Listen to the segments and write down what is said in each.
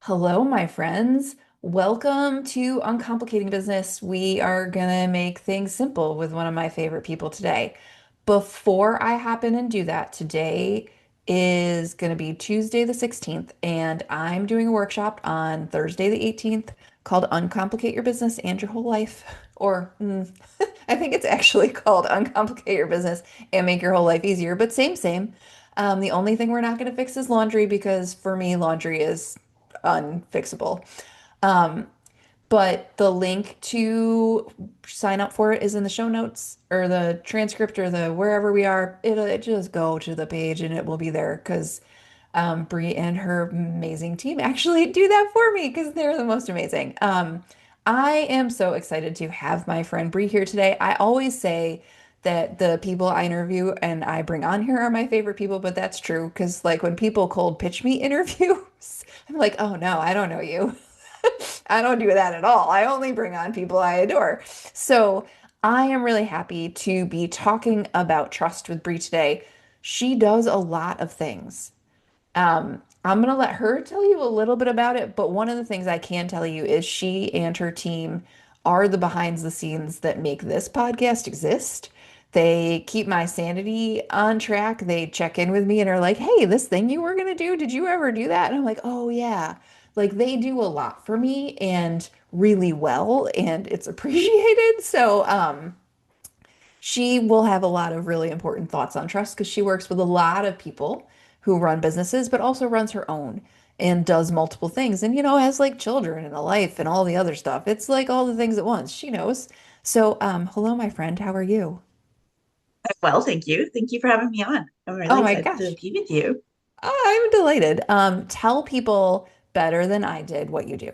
Hello, my friends. Welcome to Uncomplicating Business. We are gonna make things simple with one of my favorite people today. Before I hop in and do that, today is gonna be Tuesday the 16th, and I'm doing a workshop on Thursday the 18th called Uncomplicate Your Business and Your Whole Life. Or I think it's actually called Uncomplicate Your Business and Make Your Whole Life Easier, but same, same. The only thing we're not going to fix is laundry because for me, laundry is unfixable. Um, but the link to sign up for it is in the show notes or the transcript or the wherever we are. It'll just go to the page and it will be there because Bree and her amazing team actually do that for me because they're the most amazing. I am so excited to have my friend Bree here today. I always say that the people I interview and I bring on here are my favorite people, but that's true because like when people cold pitch me interviews, I'm like, oh no, I don't know you. I don't do that at all. I only bring on people I adore. So I am really happy to be talking about trust with Bree today. She does a lot of things. I'm going to let her tell you a little bit about it, but one of the things I can tell you is she and her team are the behind the scenes that make this podcast exist. They keep my sanity on track. They check in with me and are like, "Hey, this thing you were going to do, did you ever do that?" And I'm like, "Oh, yeah." Like they do a lot for me and really well, and it's appreciated. So, she will have a lot of really important thoughts on trust because she works with a lot of people who run businesses, but also runs her own and does multiple things and, has like children and a life and all the other stuff. It's like all the things at once. She knows. So, hello, my friend. How are you? Well, thank you. Thank you for having me on. I'm really Oh my excited to gosh. be with you. I'm delighted. Tell people better than I did what you do.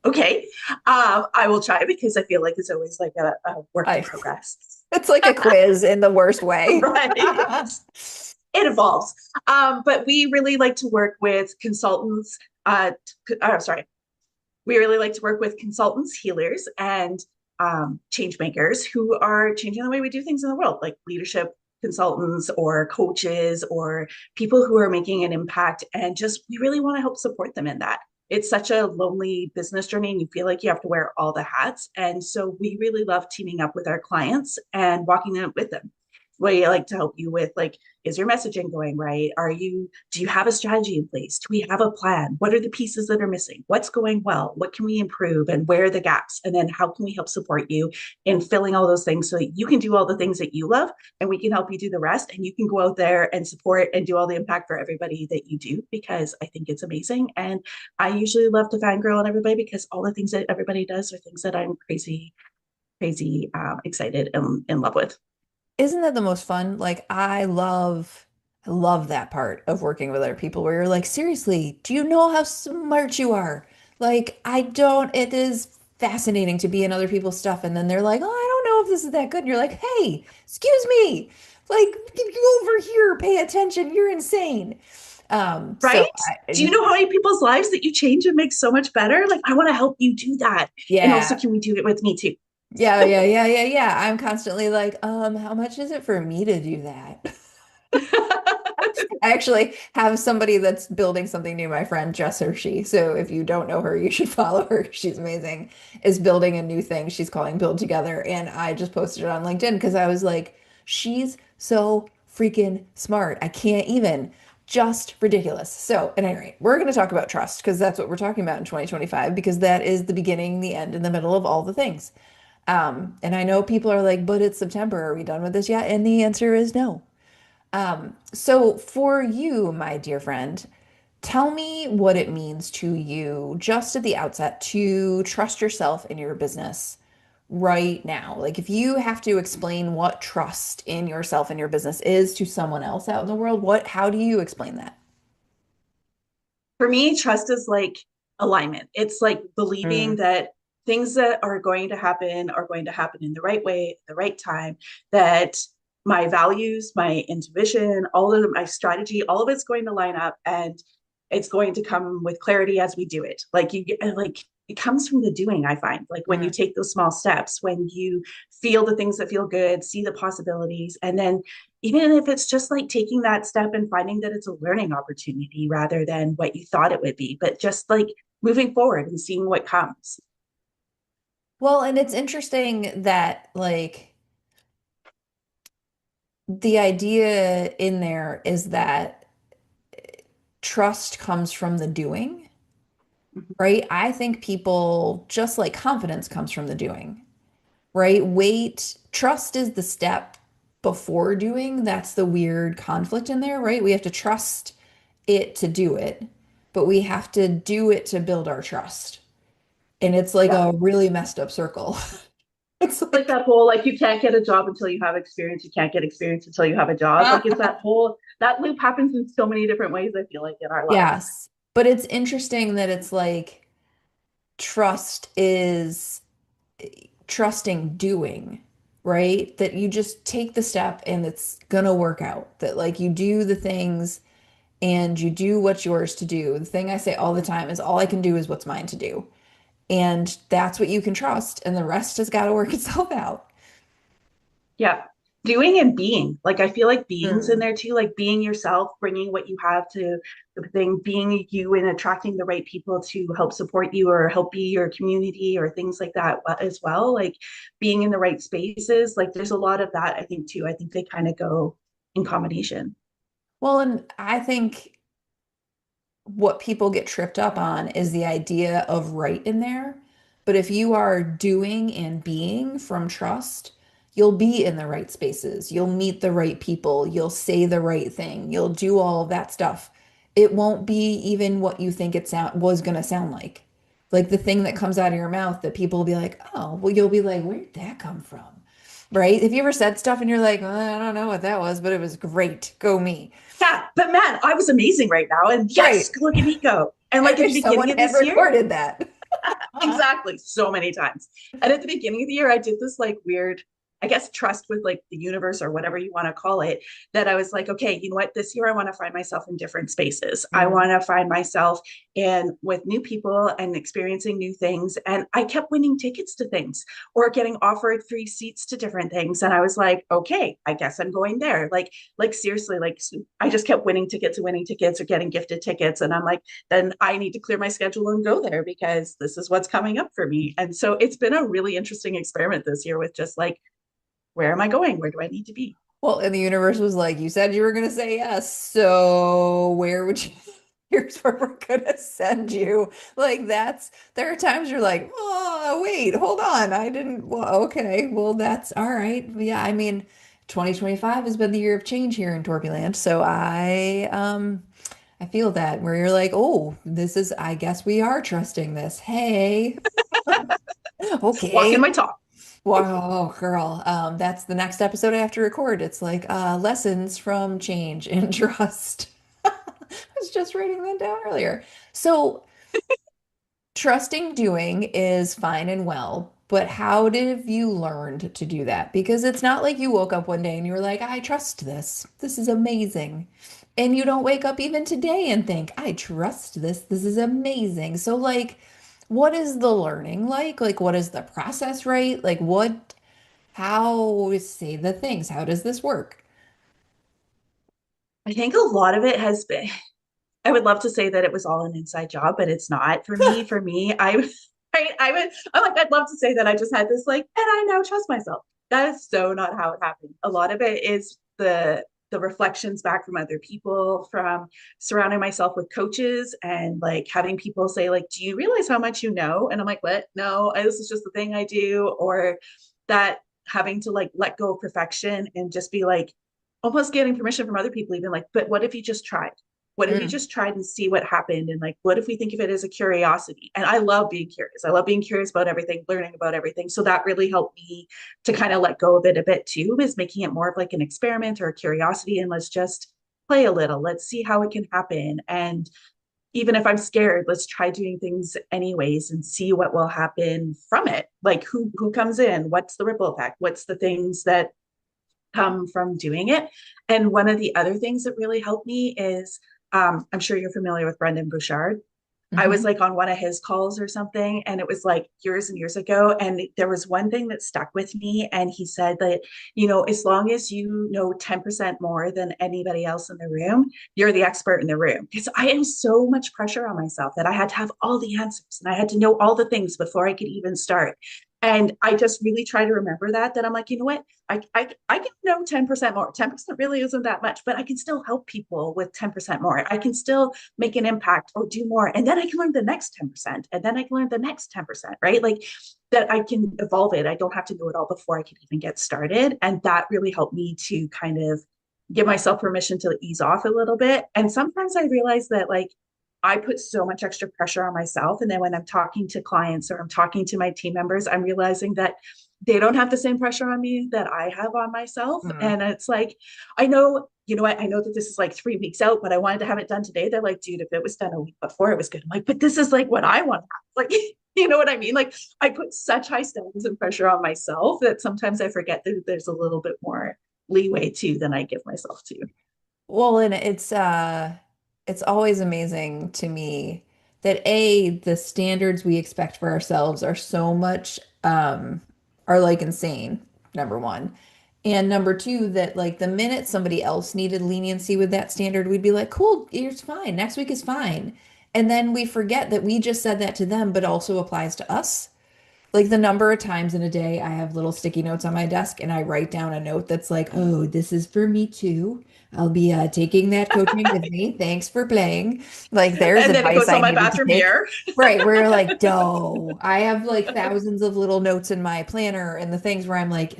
Okay. I will try because I feel like it's always like a work in I, progress. it's like a quiz in the worst way. Right. It evolves. But we really like to work with consultants. Sorry. We really like to work with consultants, healers, and change makers who are changing the way we do things in the world, like leadership consultants or coaches or people who are making an impact. And just, we really want to help support them in that. It's such a lonely business journey and you feel like you have to wear all the hats. And so we really love teaming up with our clients and walking it with them. We like to help you with like, is your messaging going right? Do you have a strategy in place? Do we have a plan? What are the pieces that are missing? What's going well? What can we improve? And where are the gaps? And then how can we help support you in filling all those things so that you can do all the things that you love and we can help you do the rest and you can go out there and support and do all the impact for everybody that you do because I think it's amazing. And I usually love to fangirl on everybody because all the things that everybody does are things that I'm crazy excited and in love with. Isn't that the most fun? Like I love that part of working with other people where you're like, seriously, do you know how smart you are? Like I don't, it is fascinating to be in other people's stuff and then they're like, oh, I don't know if this is that good. And you're like, hey, excuse me. Like you over here, pay attention. You're insane. So Right? Do you know how many people's lives that you change and make so much better? Like, I want to help you do that. And also, yeah. can we do it with me too? Yeah, yeah, yeah, yeah, yeah. I'm constantly like, how much is it for me to do that? I actually have somebody that's building something new, my friend Jess Hershey. So if you don't know her, you should follow her. She's amazing. Is building a new thing she's calling Build Together. And I just posted it on LinkedIn because I was like, she's so freaking smart. I can't even. Just ridiculous. So, at any rate, we're going to talk about trust because that's what we're talking about in 2025 because that is the beginning, the end, and the middle of all the things. And I know people are like, but it's September. Are we done with this yet? And the answer is no. So for you, my dear friend, tell me what it means to you just at the outset to trust yourself in your business right now. Like if you have to explain what trust in yourself and your business is to someone else out in the world, how do you explain that? For me, trust is like alignment. It's like believing Mm, that things that are going to happen in the right way, at the right time, that my values, my intuition, all of my strategy, all of it's going to line up and it's going to come with clarity as we do it. Like you get like it comes from the doing, I find. Like when you mm, take those small steps, when you feel the things that feel good, see the possibilities, and then even if it's just like taking that step and finding that it's a learning opportunity rather than what you thought it would be, but just like moving forward and seeing what comes. Well, and it's interesting that like the idea in there is that trust comes from the doing, Mhm. right? I think people, just like confidence comes from the doing, right? Wait, trust is the step before doing. That's the weird conflict in there, right? We have to trust it to do it, but we have to do it to build our trust. And it's like Yeah. a really messed up circle. It's Like like, that whole, like, you can't get a job until you have experience. You can't get experience until you have a job. Like, it's that whole, that loop happens in so many different ways, I feel like, in our lives. yes. But it's interesting that it's like trust is trusting doing, right? That you just take the step and it's gonna work out. That like you do the things and you do what's yours to do. The thing I say all the time is all I can do is what's mine to do. And that's what you can trust, and the rest has got to work itself out. Yeah. Doing and being. Like, I feel like being's in Mm. there too, like being yourself, bringing what you have to the thing, being you and attracting the right people to help support you or help be your community or things like that as well. Like, being in the right spaces. Like, there's a lot of that, I think, too. I think they kind of go in combination. Well, and I think what people get tripped up on is the idea of right in there. But if you are doing and being from trust, you'll be in the right spaces. You'll meet the right people. You'll say the right thing. You'll do all of that stuff. It won't be even what you think it was going to sound like. Like the thing that comes out of your mouth that people will be like, oh, well, you'll be like, where did that come from? Right? Have you ever said stuff and you're like, I don't know what that was, but it was great. Go me. Yeah, but man, I was amazing right now. And yes, Right. look at me go. And I like at the wish someone beginning of had this year, recorded that. exactly, so many times. And at the beginning of the year, I did this like weird, I guess, trust with like the universe or whatever you want to call it. That I was like, okay, you know what? This year, I want to find myself in different spaces. I Mm. want to find myself in with new people and experiencing new things. And I kept winning tickets to things or getting offered free seats to different things. And I was like, okay, I guess I'm going there. Like seriously, like I just kept winning tickets or getting gifted tickets. And I'm like, then I need to clear my schedule and go there because this is what's coming up for me. And so it's been a really interesting experiment this year with just like, where am I going? Where do I need to be? Well, and the universe was like, you said you were going to say yes. So where would you? Here's where we're going to send you. Like there are times you're like, oh, wait, hold on. I didn't, well, okay. Well, that's all right. Yeah. I mean, 2025 has been the year of change here in Torpyland. So I feel that where you're like, oh, this is, I guess we are trusting this. Hey, Walking okay. my talk. Wow, girl. That's the next episode I have to record. It's like lessons from change and trust. I was just writing that down earlier. So trusting doing is fine and well, but how did you learned to do that? Because it's not like you woke up one day and you were like, I trust this. This is amazing. And you don't wake up even today and think, I trust this. This is amazing. So like, what is the learning like? Like, what is the process, right? Like, how say the things? How does this work? I think a lot of it has been, I would love to say that it was all an inside job, but it's not for me. For me, I'm like, I'd love to say that I just had this like, and I now trust myself. That is so not how it happened. A lot of it is the reflections back from other people, from surrounding myself with coaches and like having people say like, do you realize how much you know? And I'm like, what? No, this is just the thing I do. Or that having to like let go of perfection and just be like almost getting permission from other people, even like, but what if you just tried? What if you Mm. just tried and see what happened? And like, what if we think of it as a curiosity? And I love being curious. I love being curious about everything, learning about everything. So that really helped me to kind of let go of it a bit too, is making it more of like an experiment or a curiosity. And let's just play a little. Let's see how it can happen. And even if I'm scared, let's try doing things anyways and see what will happen from it. Like who comes in? What's the ripple effect? What's the things that come from doing it? And one of the other things that really helped me is I'm sure you're familiar with Brendan Bouchard. I was Hmm. like on one of his calls or something, and it was like years and years ago. And there was one thing that stuck with me. And he said that, as long as you know 10% more than anybody else in the room, you're the expert in the room. Because I had so much pressure on myself that I had to have all the answers and I had to know all the things before I could even start. And I just really try to remember that I'm like, you know what? I can know 10% more. 10% really isn't that much, but I can still help people with 10% more. I can still make an impact or do more. And then I can learn the next 10%. And then I can learn the next 10%, right? Like that I can evolve it. I don't have to know it all before I can even get started. And that really helped me to kind of give myself permission to ease off a little bit. And sometimes I realize that like I put so much extra pressure on myself. And then when I'm talking to clients or I'm talking to my team members, I'm realizing that they don't have the same pressure on me that I have on myself. Mm. And it's like, I know, you know what, I know that this is like 3 weeks out, but I wanted to have it done today. They're like, dude, if it was done a week before, it was good. I'm like, but this is like what I want. Like, you know what I mean? Like, I put such high standards and pressure on myself that sometimes I forget that there's a little bit more leeway too than I give myself to. Well, and it's always amazing to me that the standards we expect for ourselves are so much are like insane, number one. And number two, that like the minute somebody else needed leniency with that standard, we'd be like, cool, it's fine. Next week is fine. And then we forget that we just said that to them, but also applies to us. Like the number of times in a day I have little sticky notes on my desk and I write down a note that's like, oh, this is for me too. I'll be taking that coaching with me. Thanks for playing. Like there's And then it advice goes I on my needed to bathroom take. mirror. Right, where you're like, doh. I have like thousands of little notes in my planner and the things where I'm like,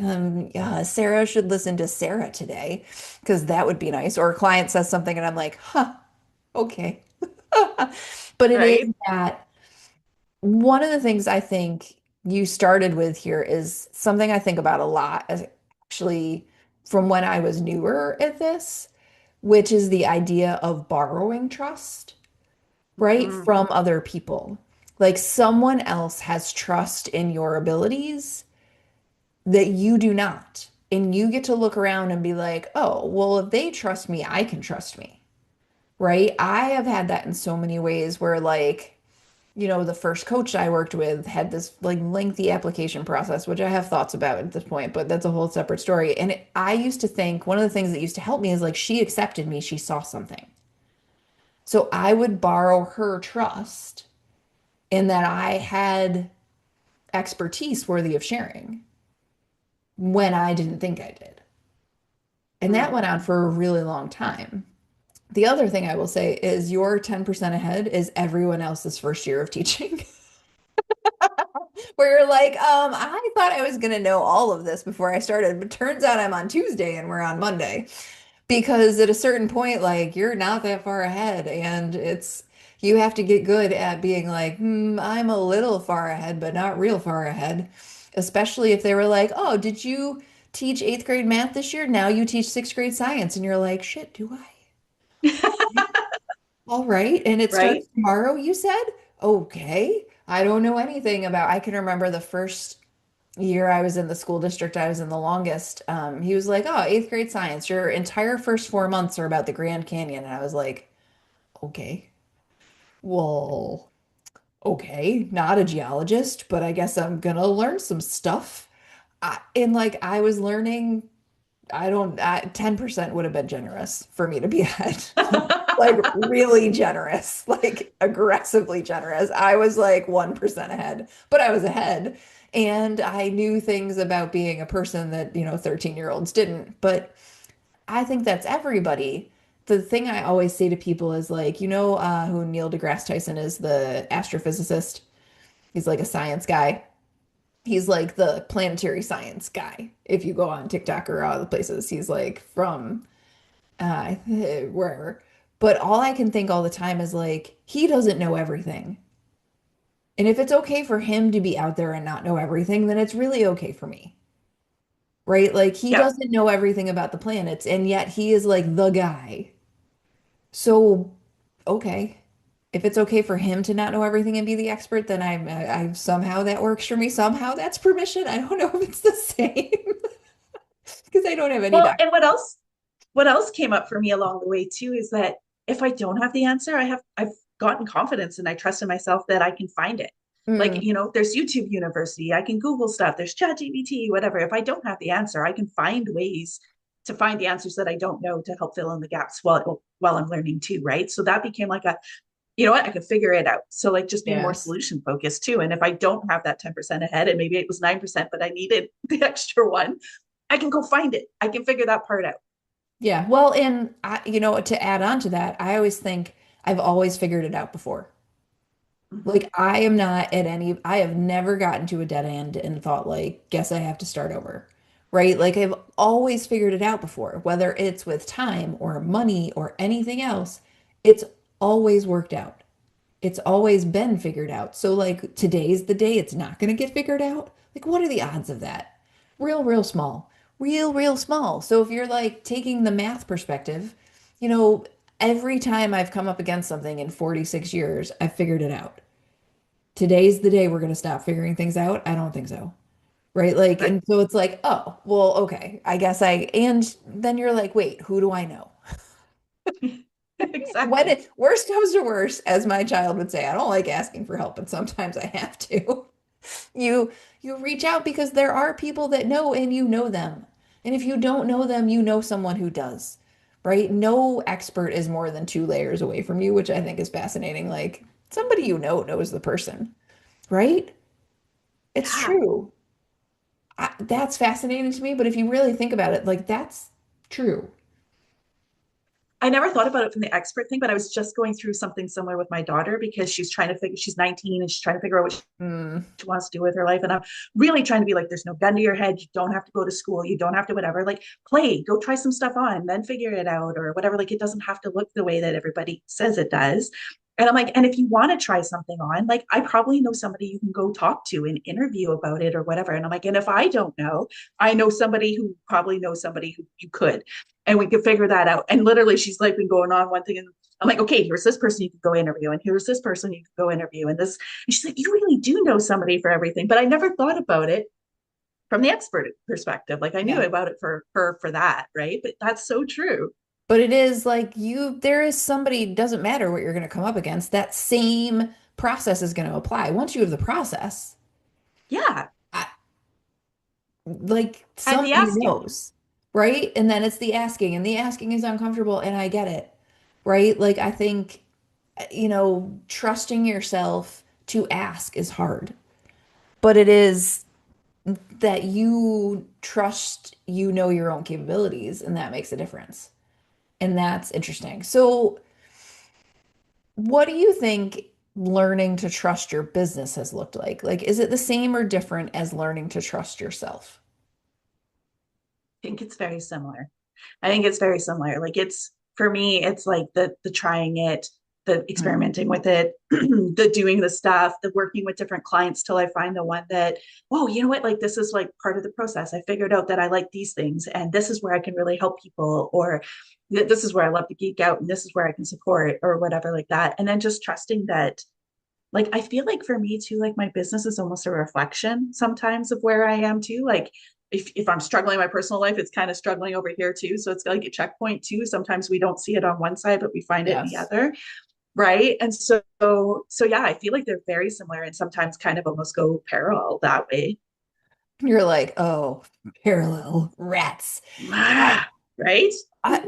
Sarah should listen to Sarah today because that would be nice. Or a client says something and I'm like, huh, okay. But it is Right. that one of the things I think you started with here is something I think about a lot, actually, from when I was newer at this, which is the idea of borrowing trust, right, Mm-hmm. from other people. Like someone else has trust in your abilities that you do not. And you get to look around and be like, oh, well, if they trust me, I can trust me, right? I have had that in so many ways where, like, the first coach I worked with had this like lengthy application process, which I have thoughts about at this point, but that's a whole separate story. And I used to think one of the things that used to help me is like she accepted me, she saw something. So I would borrow her trust in that I had expertise worthy of sharing when I didn't think I did. And that went on for a really long time. The other thing I will say is your 10% ahead is everyone else's first year of teaching. Where you're like, I thought I was gonna know all of this before I started, but turns out I'm on Tuesday and we're on Monday. Because at a certain point, like you're not that far ahead, and you have to get good at being like, I'm a little far ahead, but not real far ahead. Especially if they were like, oh, did you teach eighth grade math this year? Now you teach sixth grade science, and you're like, shit, do I? All right. And it Right. starts tomorrow, you said? Okay. I don't know anything about, I can remember the first year I was in the school district I was in the longest. He was like, oh, eighth grade science, your entire first 4 months are about the Grand Canyon. And I was like, okay, well, okay, not a geologist, but I guess I'm gonna learn some stuff. And like I was learning, I don't, 10% would have been generous for me to be ahead. Like really generous, like aggressively generous. I was like 1% ahead, but I was ahead. And I knew things about being a person that, 13-year-olds didn't. But I think that's everybody. The thing I always say to people is like, who Neil deGrasse Tyson is, the astrophysicist. He's like a science guy. He's like the planetary science guy. If you go on TikTok or other places, he's like from wherever. But all I can think all the time is like, he doesn't know everything. And if it's okay for him to be out there and not know everything, then it's really okay for me. Right? Like he Yeah. doesn't know everything about the planets, and yet he is like the guy. So, okay. If it's okay for him to not know everything and be the expert, then I somehow that works for me. Somehow that's permission. I don't know if it's the same because I don't have any Well, back. and what else came up for me along the way too is that if I don't have the answer, I've gotten confidence and I trust in myself that I can find it. Like, Mm, there's YouTube University, I can Google stuff, there's ChatGPT, whatever. If I don't have the answer, I can find ways to find the answers that I don't know to help fill in the gaps while I'm learning too, right? So that became like a, you know what, I can figure it out. So like just being more yes. solution focused too. And if I don't have that 10% ahead, and maybe it was 9%, but I needed the extra one, I can go find it. I can figure that part out. Yeah. Well, and to add on to that, I always think I've always figured it out before. Mm-hmm. Like I am not at any, I have never gotten to a dead end and thought like, guess I have to start over. Right? Like I've always figured it out before, whether it's with time or money or anything else, it's always worked out. It's always been figured out. So like today's the day it's not going to get figured out. Like what are the odds of that? Real, real small. Real, real small. So if you're like taking the math perspective, you know, every time I've come up against something in 46 years, I've figured it out. Today's the day we're going to stop figuring things out. I don't think so. Right? Like, Right. and so it's like, oh, well, okay. I guess and then you're like, wait, who do I know? When Exactly. it worst comes to worst, as my child would say, I don't like asking for help, but sometimes I have to. You you reach out because there are people that know and you know them. And if you don't know them, you know someone who does. Right? No expert is more than two layers away from you, which I think is fascinating. Like somebody you know knows the person, right? It's Yeah. true. That's fascinating to me, but if you really think about it, like that's true. I never thought about it from the expert thing, but I was just going through something similar with my daughter because she's 19 and she's trying to figure out what Mm, she wants to do with her life. And I'm really trying to be like, there's no gun to your head. You don't have to go to school. You don't have to whatever. Like play, go try some stuff on, then figure it out or whatever. Like it doesn't have to look the way that everybody says it does. And I'm like, and if you want to try something on, like I probably know somebody you can go talk to and interview about it or whatever. And I'm like, and if I don't know, I know somebody who probably knows somebody who you could, and we could figure that out. And literally, she's like been going on one thing, and I'm like, okay, here's this person you could go interview, and here's this person you could go interview, and this. And she's like, you really do know somebody for everything, but I never thought about it from the expert perspective. Like I knew yeah. about it for that, right? But that's so true. But it is like there is somebody, doesn't matter what you're going to come up against, that same process is going to apply. Once you have the process, Yeah, I, like and the somebody asking. knows, right? And then it's the asking, and the asking is uncomfortable, and I get it, right? Like I think, trusting yourself to ask is hard, but it is that you trust, your own capabilities, and that makes a difference. And that's interesting. So, what do you think learning to trust your business has looked like? Like, is it the same or different as learning to trust yourself? I think it's very similar. I think it's very similar. Like it's for me, it's like the trying it, the Mm. experimenting with it, the doing the stuff, the working with different clients till I find the one that, oh, you know what, like this is like part of the process. I figured out that I like these things and this is where I can really help people, or this is where I love to geek out and this is where I can support or whatever like that. And then just trusting that like I feel like for me too, like my business is almost a reflection sometimes of where I am too. Like if I'm struggling in my personal life, it's kind of struggling over here too. So it's like a checkpoint too. Sometimes we don't see it on one side, but we find it in the Yes. other. Right. And so yeah, I feel like they're very similar and sometimes kind of almost go parallel that way. You're like, oh, parallel rats. Uh, Ah, right.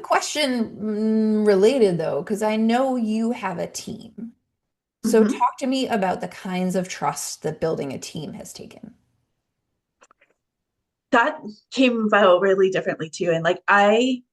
question related though, because I know you have a team. So Mm-hmm. talk to me about the kinds of trust that building a team has taken. That came about really differently too. And like I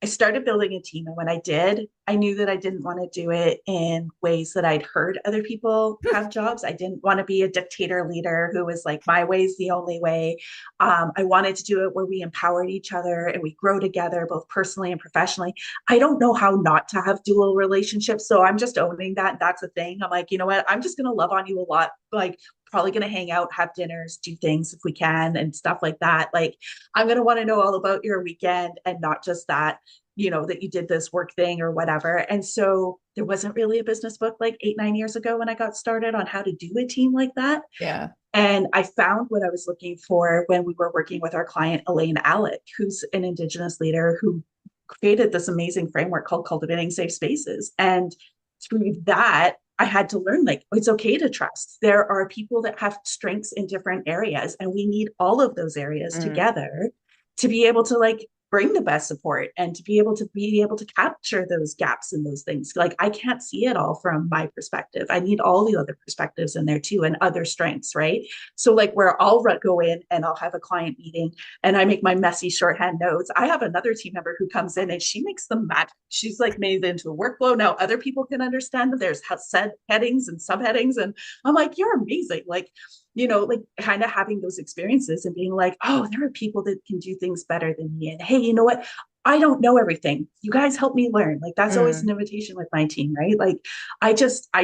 started building a team. And when I did, I knew that I didn't want to do it in ways that I'd heard other people have jobs. I didn't want to be a dictator leader who was like, my way is the only way. I wanted to do it where we empowered each other and we grow together, both personally and professionally. I don't know how not to have dual relationships. So I'm just owning that. That's a thing. I'm like, you know what? I'm just going to love on you a lot. Like, probably going to hang out, have dinners, do things if we can, and stuff like that. Like, I'm going to want to know all about your weekend and not just that that you did this work thing or whatever. And so there wasn't really a business book like 8, 9 years ago when I got started on how to do a team like that. Yeah. And I found what I was looking for when we were working with our client, Elaine Alec, who's an Indigenous leader who created this amazing framework called Cultivating Safe Spaces. And through that, I had to learn like it's okay to trust. There are people that have strengths in different areas, and we need all of those areas Mm. together to be able to like bring the best support and to be able to capture those gaps in those things. Like I can't see it all from my perspective. I need all the other perspectives in there too and other strengths, right? So like where I'll go in and I'll have a client meeting and I make my messy shorthand notes. I have another team member who comes in and she makes them magic. She's like made it into a workflow. Now other people can understand that there's said headings and subheadings. And I'm like, you're amazing. Like, like kind of having those experiences and being like, oh, there are people that can do things better than me. And hey, you know what? I don't know everything. You guys help me learn. Like that's always an Mm. invitation with my team, right? Like I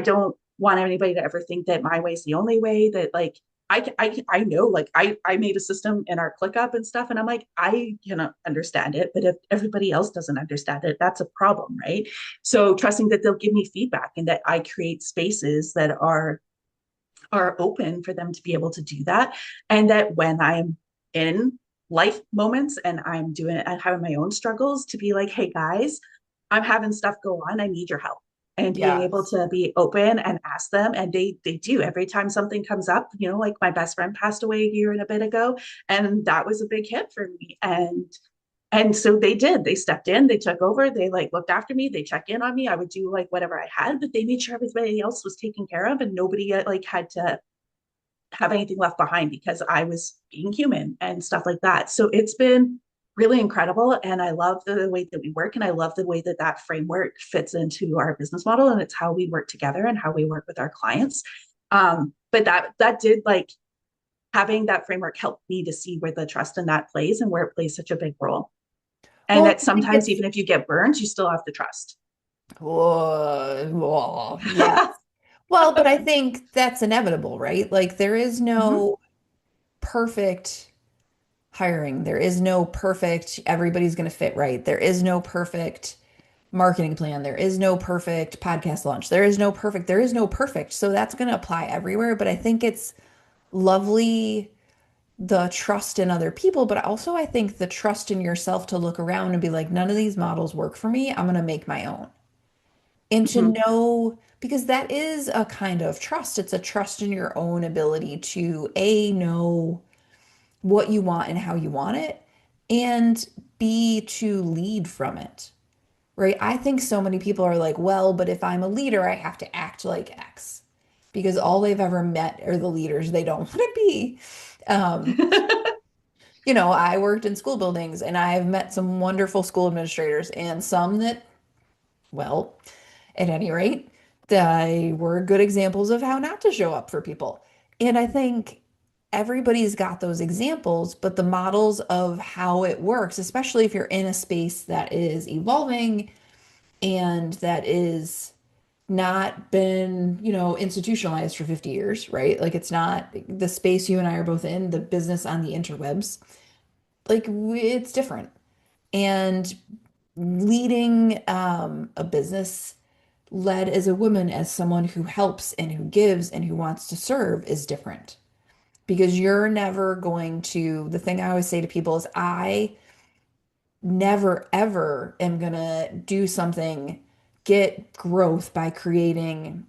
don't want anybody to ever think that my way is the only way, that like I know like I made a system in our ClickUp and stuff, and I'm like, I cannot understand it, but if everybody else doesn't understand it, that's a problem, right? So trusting that they'll give me feedback and that I create spaces that are open for them to be able to do that. And that when I'm in life moments and I'm having my own struggles, to be like, hey guys, I'm having stuff go on. I need your help. And being able Yes. to be open and ask them. And they do every time something comes up, like my best friend passed away a year and a bit ago. And that was a big hit for me. And so they did. They stepped in, they took over, they like looked after me, they checked in on me. I would do like whatever I had, but they made sure everybody else was taken care of and nobody like had to have anything left behind because I was being human and stuff like that. So it's been really incredible. And I love the way that we work. And I love the way that that framework fits into our business model. And it's how we work together and how we work with our clients. But that did like having that framework helped me to see where the trust in that plays and where it plays such a big role. And Well, that I think sometimes, it's, even if you get burned, you still have to trust. yeah. Well, but I think that's inevitable, right? Like there is Mm-hmm. no perfect hiring. There is no perfect, everybody's going to fit right. There is no perfect marketing plan. There is no perfect podcast launch. There is no perfect. So that's going to apply everywhere. But I think it's lovely the trust in other people, but also I think the trust in yourself to look around and be like, none of these models work for me. I'm going to make my own. And to Mm-hmm. know, because that is a kind of trust. It's a trust in your own ability to A, know what you want and how you want it, and B, to lead from it. Right? I think so many people are like, well, but if I'm a leader, I have to act like X because all they've ever met are the leaders they don't want to be. Um, I worked in school buildings and I've met some wonderful school administrators and some that, well, at any rate, they were good examples of how not to show up for people. And I think everybody's got those examples, but the models of how it works, especially if you're in a space that is evolving and that is not been, institutionalized for 50 years, right? Like it's not the space you and I are both in, the business on the interwebs. Like it's different. And leading a business led as a woman, as someone who helps and who gives and who wants to serve is different because you're never going to, the thing I always say to people is, I never ever am gonna do something, get growth by creating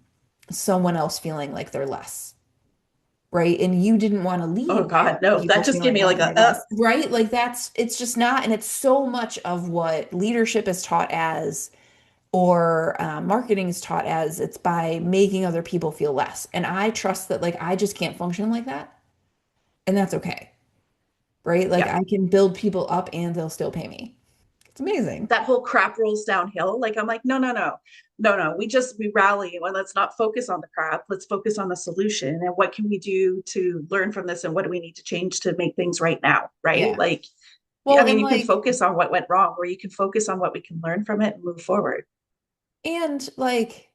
someone else feeling like they're less. Right. And you didn't want to Oh lead by God, no, people that just gave feeling me like like they're a, less. Right. Like it's just not. And it's so much of what leadership is taught as or marketing is taught as it's by making other people feel less. And I trust that, like, I just can't function like that. And that's okay. Right. Like, yeah. I can build people up and they'll still pay me. It's amazing. That whole crap rolls downhill. Like I'm like, no, no, no, no, no. We rally. Well, let's not focus on the crap. Let's focus on the solution and what can we do to learn from this and what do we need to change to make things right now, right? Yeah. Like, I Well, mean, and you can like, focus on what went wrong, or you can focus on what we can learn from it and move forward. and like,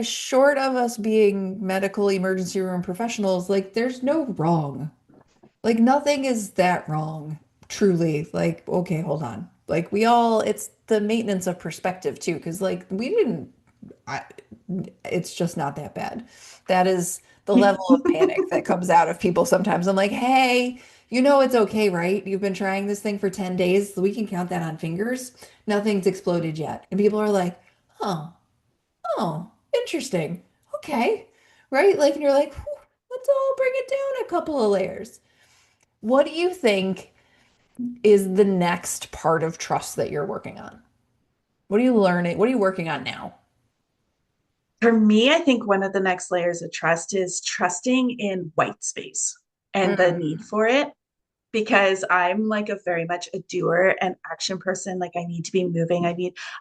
short of us being medical emergency room professionals, like, there's no wrong. Like nothing is that wrong, truly. Like, okay, hold on. Like we all, it's the maintenance of perspective too, because like we didn't, I, it's just not that bad. That is the level of panic that comes out of people sometimes. I'm like, hey, it's okay, right? You've been trying this thing for 10 days. We can count that on fingers. Nothing's exploded yet. And people are like, oh, oh, Interesting. Okay. Right? Like, and you're like, "Whew, let's all bring it down a couple of layers." What do you think is the next part of trust that you're working on? What are you learning? What are you working on now? For me, I think one of the next layers of trust is trusting in white space and the need Mm. for it, because I'm like a very much a doer and action person. Like I need to be moving.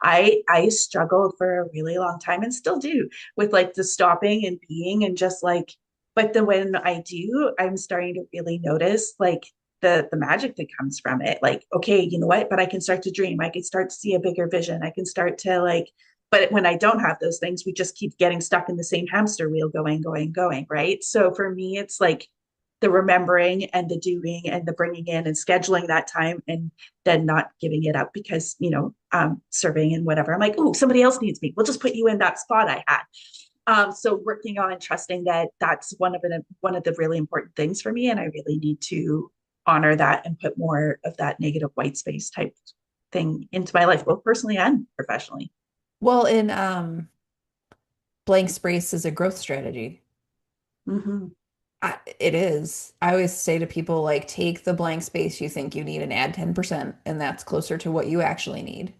I struggled for a really long time and still do with like the stopping and being and just like, but then when I do, I'm starting to really notice like the magic that comes from it. Like, okay, you know what? But I can start to dream. I can start to see a bigger vision. I can start to like, but when I don't have those things, we just keep getting stuck in the same hamster wheel going, going, going. Right. So for me, it's like the remembering and the doing and the bringing in and scheduling that time and then not giving it up because, surveying and whatever. I'm like, oh, somebody else needs me. We'll just put you in that spot I had. So working on and trusting that that's one of the really important things for me. And I really need to honor that and put more of that negative white space type thing into my life, both personally and professionally. Well, in blank space is a growth strategy. Mm-hmm. It is. I always say to people, like, take the blank space you think you need and add 10%, and that's closer to what you actually need.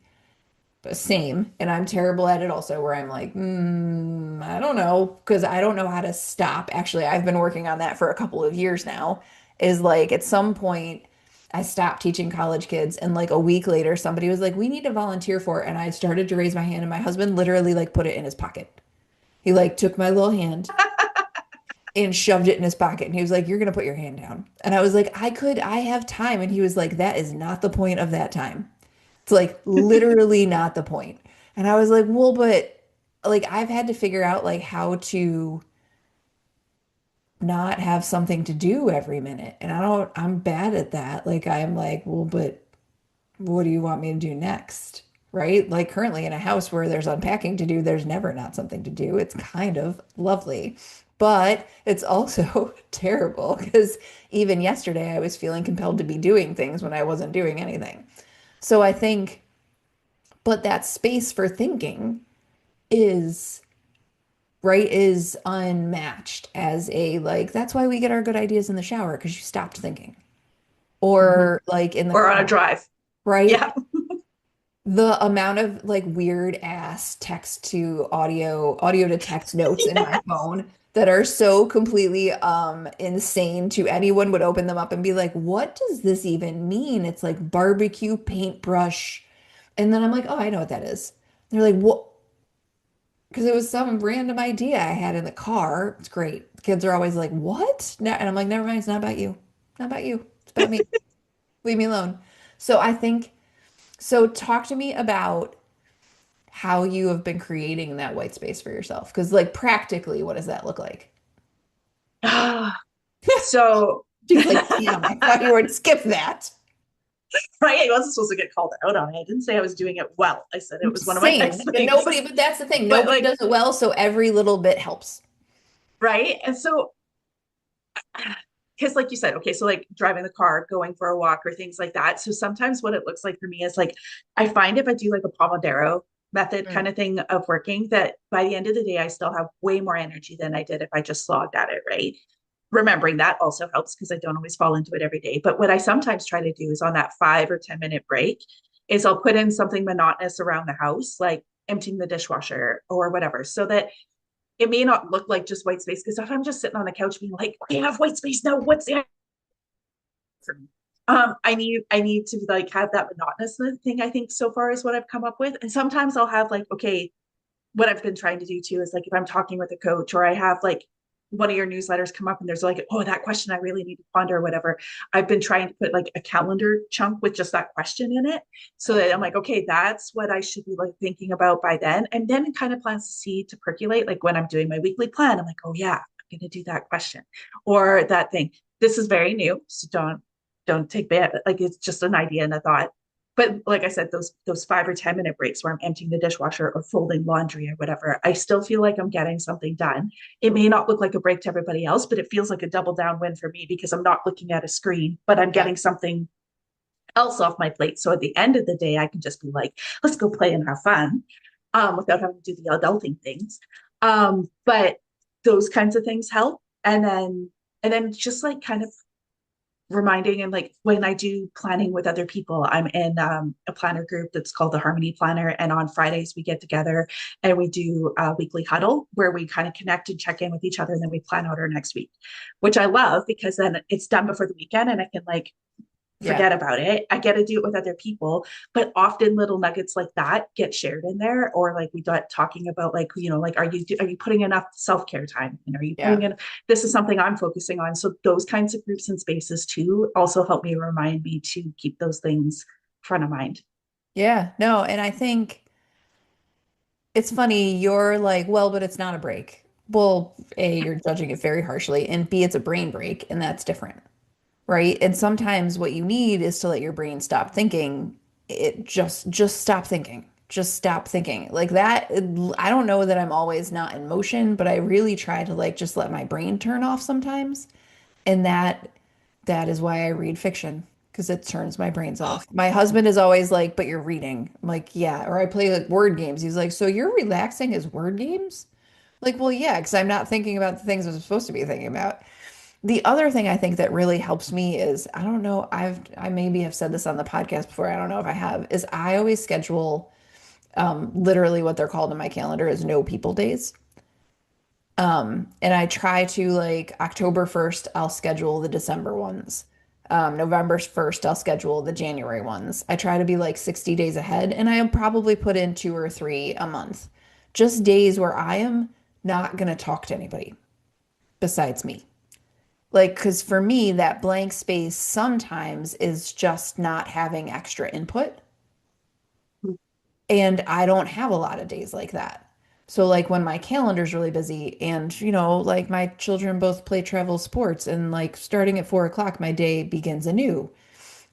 But same. And I'm terrible at it also, where I'm like, I don't know, because I don't know how to stop. Actually, I've been working on that for a couple of years now. Is like at some point, I stopped teaching college kids, and like a week later, somebody was like, we need to volunteer for it. And I started to raise my hand, and my husband literally like put it in his pocket. He like took my little hand and shoved it in his pocket. And he was like, you're going to put your hand down. And I was like, I have time. And he was like, that is not the point of that time. It's like literally not the point. And I was like, well, but like I've had to figure out like how to not have something to do every minute. And I'm bad at that. Like I'm like, well, but what do you want me to do next? Right? Like currently in a house where there's unpacking to do, there's never not something to do. It's kind of lovely. But it's also terrible because even yesterday I was feeling compelled to be doing things when I wasn't doing anything. So I think, but that space for thinking is, right, is unmatched as a like, that's why we get our good ideas in the shower because you stopped thinking. Mm-hmm. Or like in the Or on a car, drive. right? Yeah. The amount of like weird ass text to audio to text notes in my phone that are so completely insane to anyone would open them up and be like, what does this even mean? It's like barbecue paintbrush. And then I'm like, oh, I know what that is. They're like, what? Because it was some random idea I had in the car. It's great. The kids are always like, what? And I'm like, never mind, it's not about you. Not about you. It's about me. Leave me alone. So I think, so talk to me about how you have been creating that white space for yourself. Because, like, practically, what does that look like? So, She's like, damn, I thought you right, would skip that. I wasn't supposed to get called out on it. I didn't say I was doing it well. I said it was one of my Same. next But things. nobody, but that's the thing. But Nobody like, does it well. So every little bit helps. right. And so, because like you said, okay, so like driving the car, going for a walk or things like that. So sometimes what it looks like for me is like, I find if I do like a Pomodoro method kind Mm. of thing of working, that by the end of the day, I still have way more energy than I did if I just slogged at it, right? Remembering that also helps because I don't always fall into it every day. But what I sometimes try to do is on that 5 or 10 minute break, is I'll put in something monotonous around the house, like emptying the dishwasher or whatever, so that it may not look like just white space. Because if I'm just sitting on the couch being like, I have white space now, what's the for me? I need to like have that monotonous thing. I think so far is what I've come up with, and sometimes I'll have like, okay, what I've been trying to do too is like if I'm talking with a coach or I have like one of your newsletters come up and there's like, oh, that question I really need to ponder or whatever. I've been trying to put like a calendar chunk with just that question in it so that I'm like, okay, that's what I should be like thinking about by then. And then it kind of plants the seed to percolate. Like when I'm doing my weekly plan, I'm like, oh yeah, I'm going to do that question or that thing. This is very new. So don't take bad. Like it's just an idea and a thought, but like I said, those 5 or 10 minute breaks where I'm emptying the dishwasher or folding laundry or whatever, I still feel like I'm getting something done. It may not look like a break to everybody else, but it feels like a double down win for me because I'm not looking at a screen, but I'm Yeah. getting something else off my plate. So at the end of the day, I can just be like, let's go play and have fun, without having to do the adulting things. But those kinds of things help. And then just like kind of reminding and like when I do planning with other people, I'm in a planner group that's called the Harmony Planner. And on Fridays, we get together and we do a weekly huddle where we kind of connect and check in with each other. And then we plan out our next week, which I love because then it's done before the weekend and I can like Yeah. forget about it. I get to do it with other people, but often little nuggets like that get shared in there. Or like we got talking about like, like are you putting enough self-care time and are you putting Yeah. in this is something I'm focusing on. So those kinds of groups and spaces too also help me remind me to keep those things front of mind. Yeah. No, and I think it's funny, you're like, well, but it's not a break. Well, A, you're judging it very harshly, and B, it's a brain break, and that's different, right? And sometimes what you need is to let your brain stop thinking. It just stop thinking. Just stop thinking. Like that, I don't know that I'm always not in motion, but I really try to like just let my brain turn off sometimes. And that is why I read fiction because it turns my brains off. My husband is always like, "But you're reading." I'm like, "Yeah." Or I play like word games. He's like, "So you're relaxing as word games?" Like, well, yeah, because I'm not thinking about the things I'm supposed to be thinking about. The other thing I think that really helps me is I don't know, I maybe have said this on the podcast before. I don't know if I have, is I always schedule literally what they're called in my calendar is no people days. And I try to like October 1st, I'll schedule the December ones. November 1st, I'll schedule the January ones. I try to be like 60 days ahead, and I probably put in two or three a month. Just days where I am not going to talk to anybody besides me. Like, because for me, that blank space sometimes is just not having extra input. And I don't have a lot of days like that. So like when my calendar's really busy and like my children both play travel sports and like starting at 4 o'clock, my day begins anew.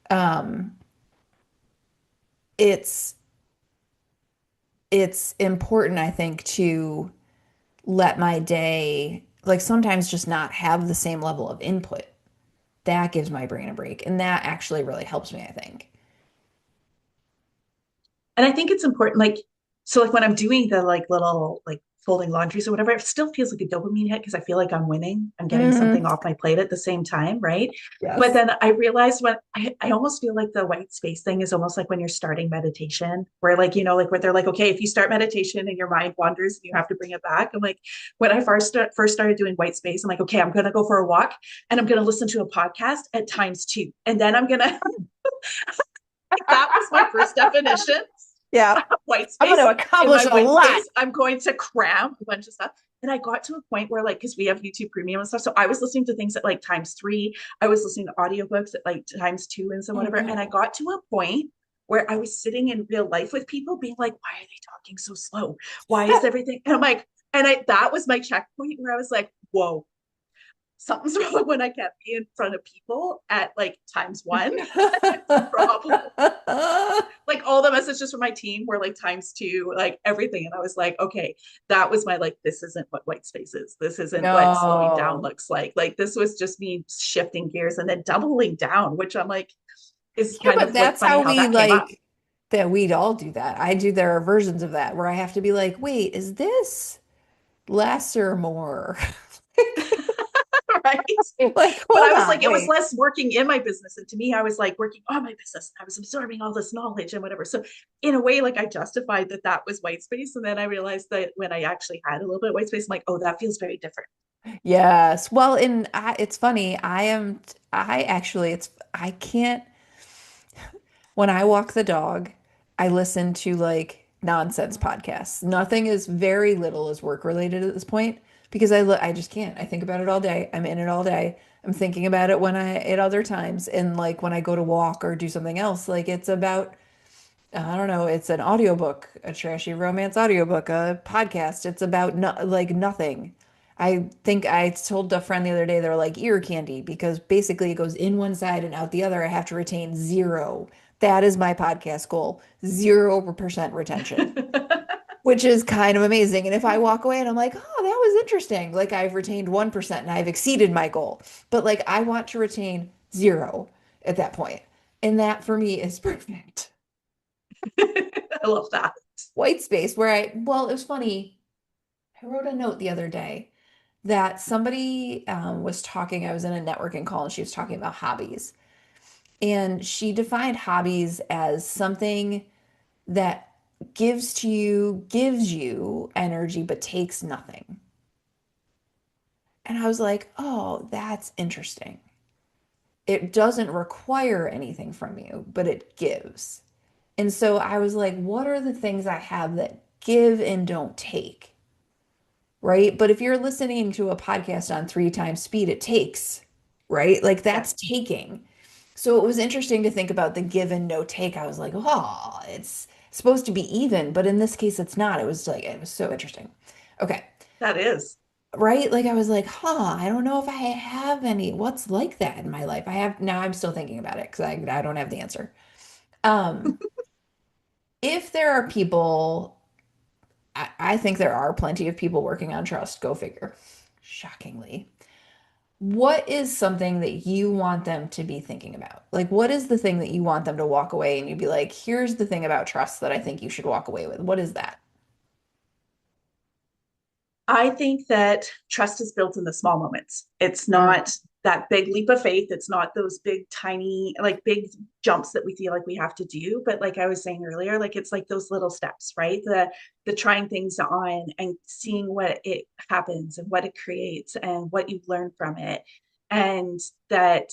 Um, it's it's important, I think, to let my day like sometimes just not have the same level of input. That gives my brain a break. And that actually really helps me, I think. And I think it's important, like, so like when I'm doing the like little like folding laundries or whatever, it still feels like a dopamine hit because I feel like I'm winning. I'm getting Hmm. something off my plate at the same time, right? But Yes. then I realized when I almost feel like the white space thing is almost like when you're starting meditation, where like, like where they're like, okay, if you start meditation and your mind wanders and you have to bring it back. I'm like, when I first started doing white space, I'm like, okay, I'm gonna go for a walk and I'm gonna listen to a podcast at times two. And then I'm gonna like that was my first definition Yeah. white I'm going space. to In my accomplish a white lot. space, I'm going to cram a bunch of stuff. And I got to a point where, like, because we have YouTube Premium and stuff, so I was listening to things at like times three. I was listening to audiobooks at like times two and so Oh whatever. And I no. got to a point where I was sitting in real life with people being like, why are they talking so slow? Why is everything? And I'm like, that was my checkpoint where I was like, whoa, something's wrong when I can't be in front of people at like times one. It's a problem. Like all the messages from my team were like times two, like everything. And I was like, okay, that was my like, this isn't what white space is. This isn't what slowing down No. looks like. Like this was just me shifting gears and then doubling down, which I'm like, is Yeah, kind but of like that's funny how how we that came up. like that we'd all do that. I do there are versions of that where I have to be like, wait, is this less or more? Right. Like, But hold I was on, like, it was wait. less working in my business. And to me, I was like working on my business. I was absorbing all this knowledge and whatever. So in a way, like I justified that that was white space. And then I realized that when I actually had a little bit of white space, I'm like, oh, that feels very different. Yes. Well, it's funny. I actually, I can't, when I walk the dog, I listen to like nonsense podcasts. Nothing is very little is work related at this point because I just can't. I think about it all day. I'm in it all day. I'm thinking about it at other times. And like when I go to walk or do something else, like it's about I don't know, it's an audiobook, a trashy romance audiobook, a podcast. It's about no, like nothing. I think I told a friend the other day they're like ear candy because basically it goes in one side and out the other. I have to retain zero. That is my podcast goal, 0% retention, which is kind of amazing. And if I walk away and I'm like, oh, that was interesting, like I've retained 1% and I've exceeded my goal. But like I want to retain zero at that point. And that for me is perfect. I love that. White space where well, it was funny. I wrote a note the other day that somebody was talking. I was in a networking call and she was talking about hobbies. And she defined hobbies as something that gives you energy, but takes nothing. And I was like, oh, that's interesting. It doesn't require anything from you, but it gives. And so I was like, what are the things I have that give and don't take? Right? But if you're listening to a podcast on three times speed, it takes, right? Like Yeah, that's taking. So it was interesting to think about the give and no take. I was like, oh, it's supposed to be even, but in this case, it's not. It was like, it was so interesting. Okay. that is. Right? Like I was like, huh, I don't know if I have any, what's like that in my life. I have now I'm still thinking about it because I don't have the answer. Um, if there are people, I think there are plenty of people working on trust, go figure. Shockingly. What is something that you want them to be thinking about? Like, what is the thing that you want them to walk away and you'd be like, here's the thing about trust that I think you should walk away with. What is that? I think that trust is built in the small moments. It's Mm. not that big leap of faith. It's not those big, tiny, like big jumps that we feel like we have to do. But like I was saying earlier, like it's like those little steps, right? The trying things on and seeing what it happens and what it creates and what you've learned from it. And that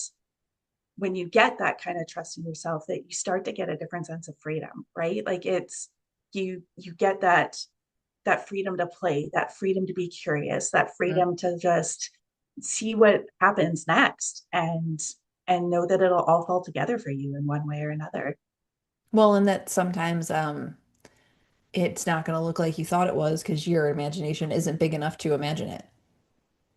when you get that kind of trust in yourself, that you start to get a different sense of freedom, right? Like it's you get that freedom to play, that freedom to be curious, that Mm. freedom to just see what happens next and know that it'll all fall together for you in one way or another. Well, and that sometimes it's not going to look like you thought it was because your imagination isn't big enough to imagine it,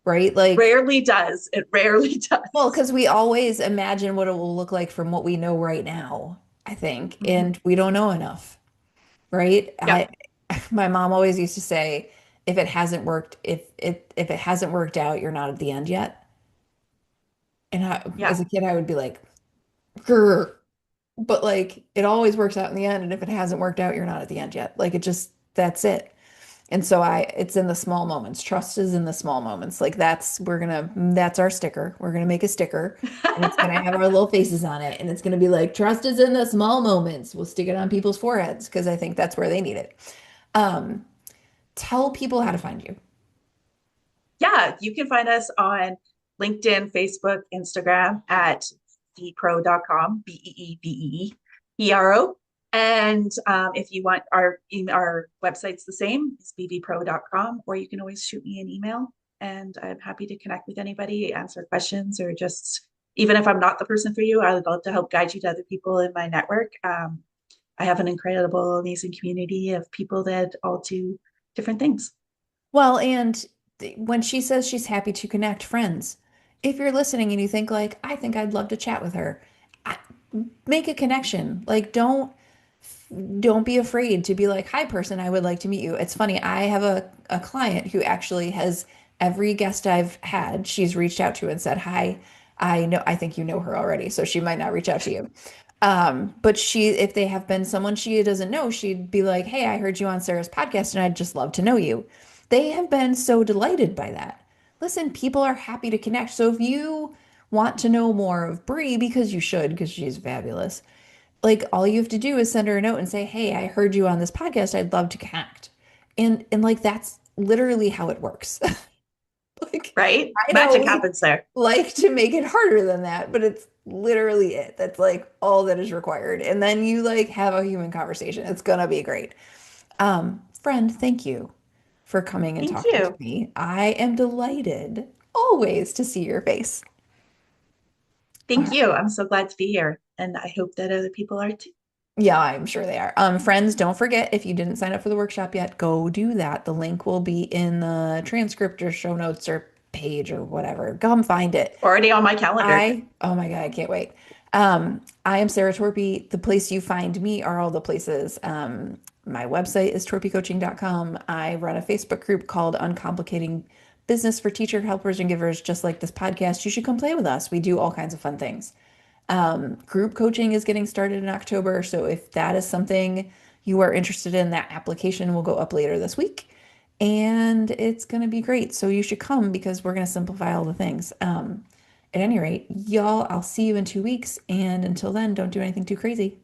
right? Like, Rarely does. It rarely well, does. because we always imagine what it will look like from what we know right now, I think, Mm-hmm. and we don't know enough, right? Yep. My mom always used to say, if it hasn't worked, if it hasn't worked out, you're not at the end yet. And Yeah. as a kid, I would be like, grr. But like, it always works out in the end, and if it hasn't worked out, you're not at the end yet. Like, it just that's it. And so it's in the small moments. Trust is in the small moments. Like that's our sticker. We're gonna make a sticker and it's gonna have our little faces on it. And it's gonna be like, trust is in the small moments. We'll stick it on people's foreheads because I think that's where they need it. Um, tell people how to find you. Yeah, you can find us on LinkedIn, Facebook, Instagram at beepro.com, Beebepro. And if you want our website's the same, it's bbpro.com, or you can always shoot me an email and I'm happy to connect with anybody, answer questions, or just even if I'm not the person for you, I would love to help guide you to other people in my network. I have an incredible, amazing community of people that all do different things. Well, and when she says she's happy to connect friends, if you're listening and you think like, I think I'd love to chat with her, I, make a connection. Like, don't be afraid to be like, hi, person, I would like to meet you. It's funny, I have a client who actually has every guest I've had, she's reached out to and said, hi, I think you know her already, so she might not reach out to you. But if they have been someone she doesn't know, she'd be like, hey, I heard you on Sarah's podcast and I'd just love to know you. They have been so delighted by that. Listen, people are happy to connect. So if you want to know more of Bree, because you should, because she's fabulous, like all you have to do is send her a note and say, "Hey, I heard you on this podcast. I'd love to connect." And like that's literally how it works. Like Right? I Magic know we happens there. like to make it harder than that, but it's literally it. That's like all that is required. And then you like have a human conversation. It's gonna be great. Friend, thank you for coming and Thank talking to you. me. I am delighted always to see your face. All Thank right. you. I'm so glad to be here. And I hope that other people are too. Yeah, I'm sure they are. Friends, don't forget if you didn't sign up for the workshop yet, go do that. The link will be in the transcript or show notes or page or whatever. Come find it. Already on my calendar. Oh my God, I can't wait. I am Sarah Torpy. The place you find me are all the places. My website is torpycoaching.com. I run a Facebook group called Uncomplicating Business for teacher helpers and givers, just like this podcast. You should come play with us. We do all kinds of fun things. Group coaching is getting started in October. So if that is something you are interested in, that application will go up later this week. and it's going to be great. So you should come because we're going to simplify all the things. At any rate, y'all, I'll see you in 2 weeks. And until then, don't do anything too crazy.